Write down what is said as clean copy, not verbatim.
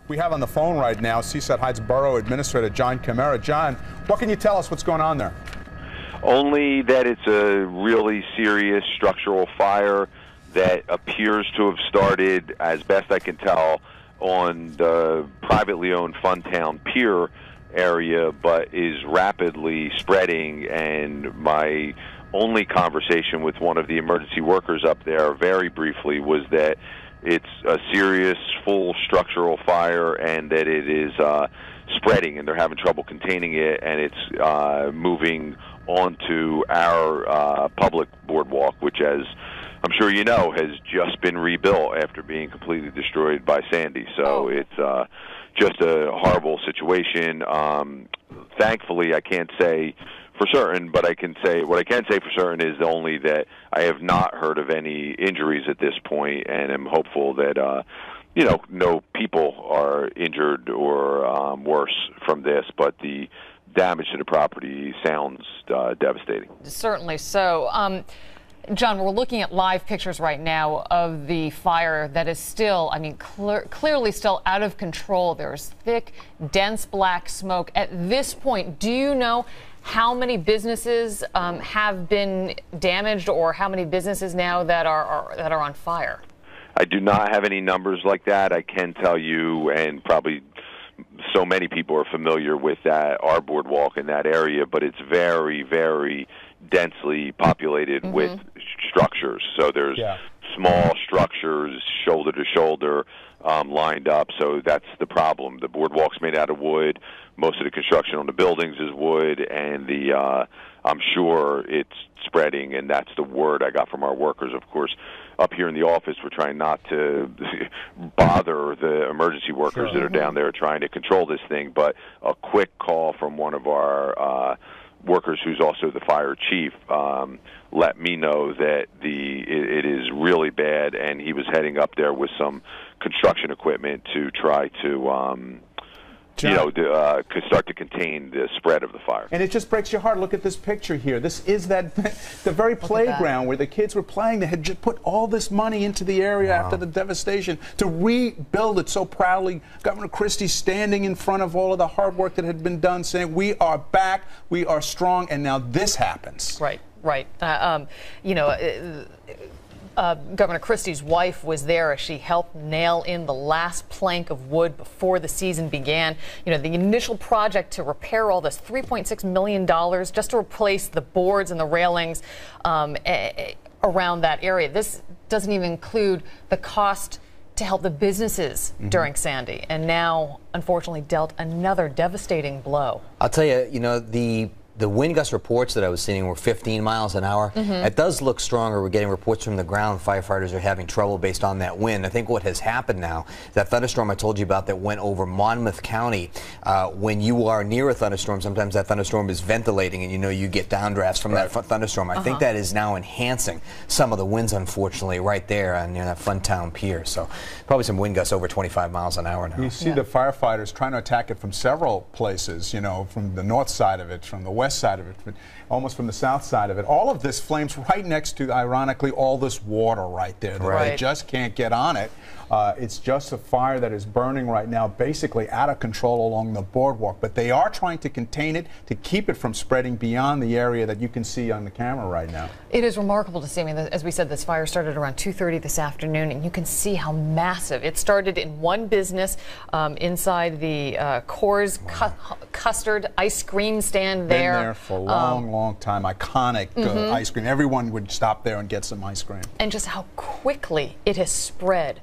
We have on the phone right now Seaside Heights Borough Administrator John Camara. John, what can you tell us what's going on there? Only that it's a really serious structural fire that appears to have started, as best I can tell, on the privately owned Funtown Pier area, but is rapidly spreading. And my only conversation with one of the emergency workers up there, very briefly, was that it's a serious, full structural fire, and that it is spreading, and they're having trouble containing it, and it's moving onto our public boardwalk, which, as I'm sure you know, has just been rebuilt after being completely destroyed by Sandy. So it's just a horrible situation. Thankfully, I can't say for certain, but what I can say for certain is only that I have not heard of any injuries at this point, and am hopeful that no people are injured or worse from this, but the damage to the property sounds devastating. Certainly so. John, we're looking at live pictures right now of the fire that is still, clearly still out of control. There's thick, dense black smoke. At this point, do you know how many businesses have been damaged, or how many businesses now that are on fire? I do not have any numbers like that. I can tell you, and probably so many people are familiar with our boardwalk in that area, but it's very, very densely populated with structures. So there's small structures, shoulder to shoulder, lined up. So that's the problem. The boardwalk's made out of wood. Most of the construction on the buildings is wood, and I'm sure it's spreading, and that's the word I got from our workers. Of course, up here in the office, we're trying not to bother the emergency workers that are down there trying to control this thing, but a quick call from one of our workers, who's also the fire chief, let me know that it is really bad, and he was heading up there with some construction equipment to try to start to contain the spread of the fire. And it just breaks your heart. Look at this picture here. This is the very playground where the kids were playing. They had just put all this money into the area after the devastation to rebuild it so proudly. Governor Christie standing in front of all of the hard work that had been done, saying, "We are back, we are strong," and now this happens. Right. Governor Christie's wife was there as she helped nail in the last plank of wood before the season began. The initial project to repair all this, $3.6 million, just to replace the boards and the railings around that area. This doesn't even include the cost to help the businesses during Sandy, and now, unfortunately, dealt another devastating blow. I'll tell you, the wind gust reports that I was seeing were 15 miles an hour. It does look stronger. We're getting reports from the ground. Firefighters are having trouble based on that wind. I think what has happened now, that thunderstorm I told you about that went over Monmouth County, when you are near a thunderstorm, sometimes that thunderstorm is ventilating, and you get downdrafts from that thunderstorm. I think that is now enhancing some of the winds, unfortunately, right there near that Funtown Pier. So probably some wind gusts over 25 miles an hour now. You see the firefighters trying to attack it from several places, from the north side of it, from the west side of it, but almost from the south side of it. All of this flames right next to, ironically, all this water right there. They just can't get on it. It's just a fire that is burning right now, basically out of control along the boardwalk. But they are trying to contain it, to keep it from spreading beyond the area that you can see on the camera right now. It is remarkable to see. As we said, this fire started around 2:30 this afternoon, and you can see how massive. It started in one business inside the Kohr's custard ice cream stand there. Been there for a long, long time. Iconic ice cream. Everyone would stop there and get some ice cream. And just how quickly it has spread